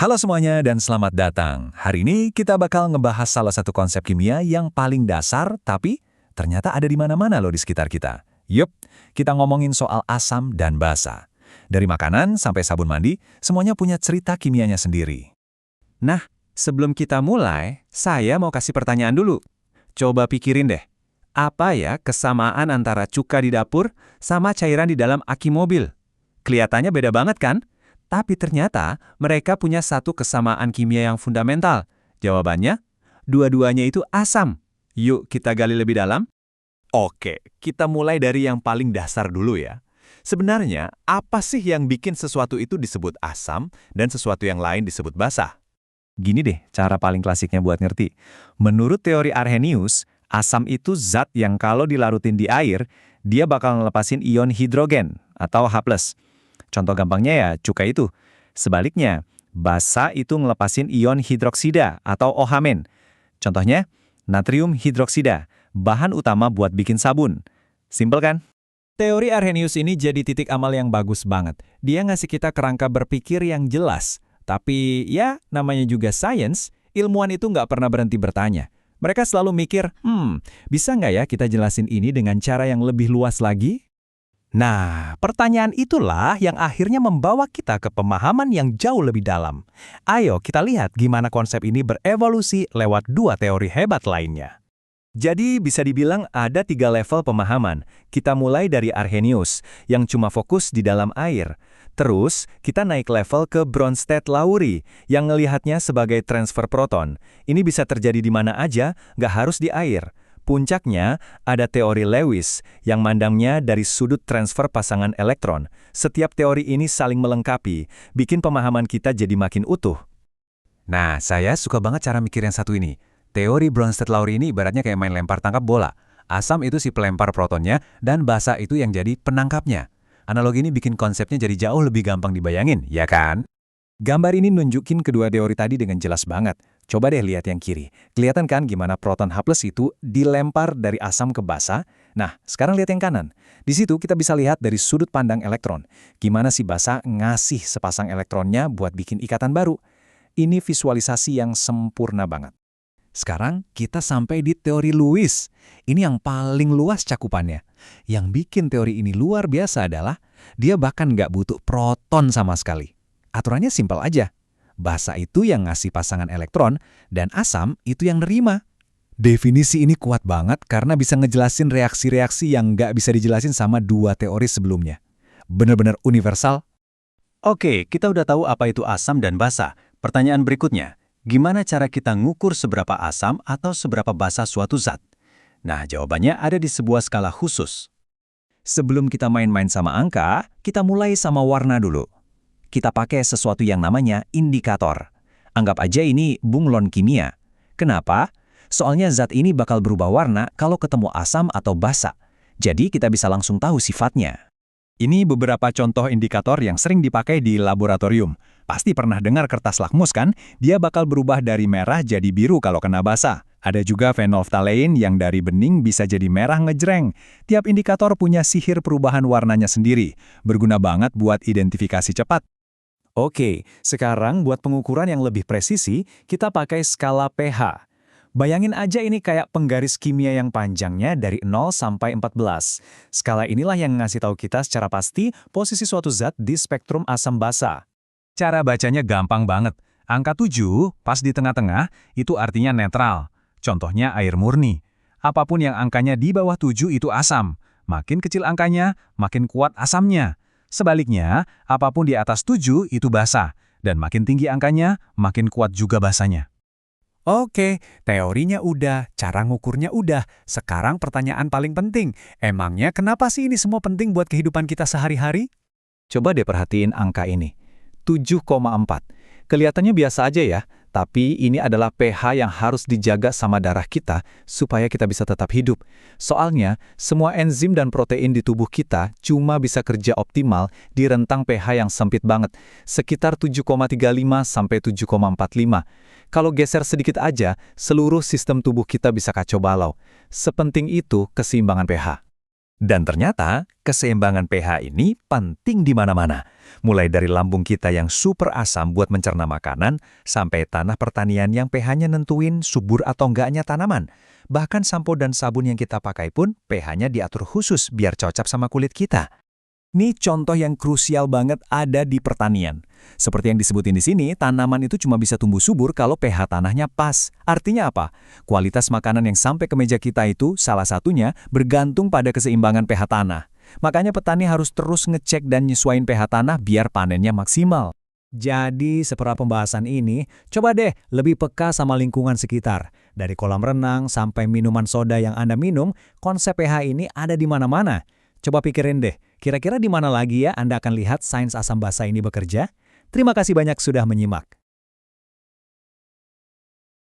Halo semuanya dan selamat datang. Hari ini kita bakal ngebahas salah satu konsep kimia yang paling dasar, tapi ternyata ada di mana-mana loh di sekitar kita. Yup, kita ngomongin soal asam dan basa. Dari makanan sampai sabun mandi, semuanya punya cerita kimianya sendiri. Nah, sebelum kita mulai, saya mau kasih pertanyaan dulu. Coba pikirin deh, apa ya kesamaan antara cuka di dapur sama cairan di dalam aki mobil? Kelihatannya beda banget kan? Tapi ternyata mereka punya satu kesamaan kimia yang fundamental. Jawabannya, dua-duanya itu asam. Yuk kita gali lebih dalam. Oke, kita mulai dari yang paling dasar dulu ya. Sebenarnya, apa sih yang bikin sesuatu itu disebut asam dan sesuatu yang lain disebut basa? Gini deh, cara paling klasiknya buat ngerti. Menurut teori Arrhenius, asam itu zat yang kalau dilarutin di air, dia bakal ngelepasin ion hidrogen atau H+. Contoh gampangnya ya cuka itu. Sebaliknya, basa itu ngelepasin ion hidroksida atau OH-. Contohnya, natrium hidroksida, bahan utama buat bikin sabun. Simpel kan? Teori Arrhenius ini jadi titik amal yang bagus banget. Dia ngasih kita kerangka berpikir yang jelas. Tapi ya, namanya juga sains, ilmuwan itu nggak pernah berhenti bertanya. Mereka selalu mikir, bisa nggak ya kita jelasin ini dengan cara yang lebih luas lagi? Nah, pertanyaan itulah yang akhirnya membawa kita ke pemahaman yang jauh lebih dalam. Ayo kita lihat gimana konsep ini berevolusi lewat dua teori hebat lainnya. Jadi bisa dibilang ada 3 level pemahaman. Kita mulai dari Arrhenius, yang cuma fokus di dalam air. Terus, kita naik level ke Bronsted-Lowry, yang ngelihatnya sebagai transfer proton. Ini bisa terjadi di mana aja, nggak harus di air. Puncaknya, ada teori Lewis, yang mandangnya dari sudut transfer pasangan elektron. Setiap teori ini saling melengkapi, bikin pemahaman kita jadi makin utuh. Nah, saya suka banget cara mikir yang satu ini. Teori Bronsted-Lowry ini ibaratnya kayak main lempar tangkap bola. Asam itu si pelempar protonnya, dan basa itu yang jadi penangkapnya. Analogi ini bikin konsepnya jadi jauh lebih gampang dibayangin, ya kan? Gambar ini nunjukin kedua teori tadi dengan jelas banget. Coba deh lihat yang kiri. Kelihatan kan gimana proton H+ itu dilempar dari asam ke basa? Nah, sekarang lihat yang kanan. Di situ kita bisa lihat dari sudut pandang elektron. Gimana si basa ngasih sepasang elektronnya buat bikin ikatan baru. Ini visualisasi yang sempurna banget. Sekarang kita sampai di teori Lewis. Ini yang paling luas cakupannya. Yang bikin teori ini luar biasa adalah dia bahkan nggak butuh proton sama sekali. Aturannya simpel aja. Basa itu yang ngasih pasangan elektron, dan asam itu yang nerima. Definisi ini kuat banget karena bisa ngejelasin reaksi-reaksi yang nggak bisa dijelasin sama dua teori sebelumnya. Bener-bener universal. Oke, kita udah tahu apa itu asam dan basa. Pertanyaan berikutnya, gimana cara kita ngukur seberapa asam atau seberapa basa suatu zat? Nah, jawabannya ada di sebuah skala khusus. Sebelum kita main-main sama angka, kita mulai sama warna dulu. Kita pakai sesuatu yang namanya indikator. Anggap aja ini bunglon kimia. Kenapa? Soalnya zat ini bakal berubah warna kalau ketemu asam atau basa. Jadi kita bisa langsung tahu sifatnya. Ini beberapa contoh indikator yang sering dipakai di laboratorium. Pasti pernah dengar kertas lakmus kan? Dia bakal berubah dari merah jadi biru kalau kena basa. Ada juga phenolphthalein yang dari bening bisa jadi merah ngejreng. Tiap indikator punya sihir perubahan warnanya sendiri. Berguna banget buat identifikasi cepat. Oke, sekarang buat pengukuran yang lebih presisi, kita pakai skala pH. Bayangin aja ini kayak penggaris kimia yang panjangnya dari 0 sampai 14. Skala inilah yang ngasih tahu kita secara pasti posisi suatu zat di spektrum asam basa. Cara bacanya gampang banget. Angka 7 pas di tengah-tengah itu artinya netral. Contohnya air murni. Apapun yang angkanya di bawah 7 itu asam. Makin kecil angkanya, makin kuat asamnya. Sebaliknya, apapun di atas 7 itu basa, dan makin tinggi angkanya, makin kuat juga basanya. Oke, teorinya udah, cara ngukurnya udah. Sekarang pertanyaan paling penting, emangnya kenapa sih ini semua penting buat kehidupan kita sehari-hari? Coba deh perhatiin angka ini, 7,4. Kelihatannya biasa aja ya, tapi ini adalah pH yang harus dijaga sama darah kita supaya kita bisa tetap hidup. Soalnya, semua enzim dan protein di tubuh kita cuma bisa kerja optimal di rentang pH yang sempit banget, sekitar 7,35 sampai 7,45. Kalau geser sedikit aja, seluruh sistem tubuh kita bisa kacau balau. Sepenting itu keseimbangan pH. Dan ternyata, keseimbangan pH ini penting di mana-mana. Mulai dari lambung kita yang super asam buat mencerna makanan, sampai tanah pertanian yang pH-nya nentuin subur atau enggaknya tanaman. Bahkan sampo dan sabun yang kita pakai pun pH-nya diatur khusus biar cocok sama kulit kita. Ini contoh yang krusial banget ada di pertanian. Seperti yang disebutin di sini, tanaman itu cuma bisa tumbuh subur kalau pH tanahnya pas. Artinya apa? Kualitas makanan yang sampai ke meja kita itu salah satunya bergantung pada keseimbangan pH tanah. Makanya petani harus terus ngecek dan nyesuaiin pH tanah biar panennya maksimal. Jadi, setelah pembahasan ini, coba deh lebih peka sama lingkungan sekitar. Dari kolam renang sampai minuman soda yang Anda minum, konsep pH ini ada di mana-mana. Coba pikirin deh, kira-kira di mana lagi ya Anda akan lihat sains asam basa ini bekerja? Terima kasih banyak sudah menyimak.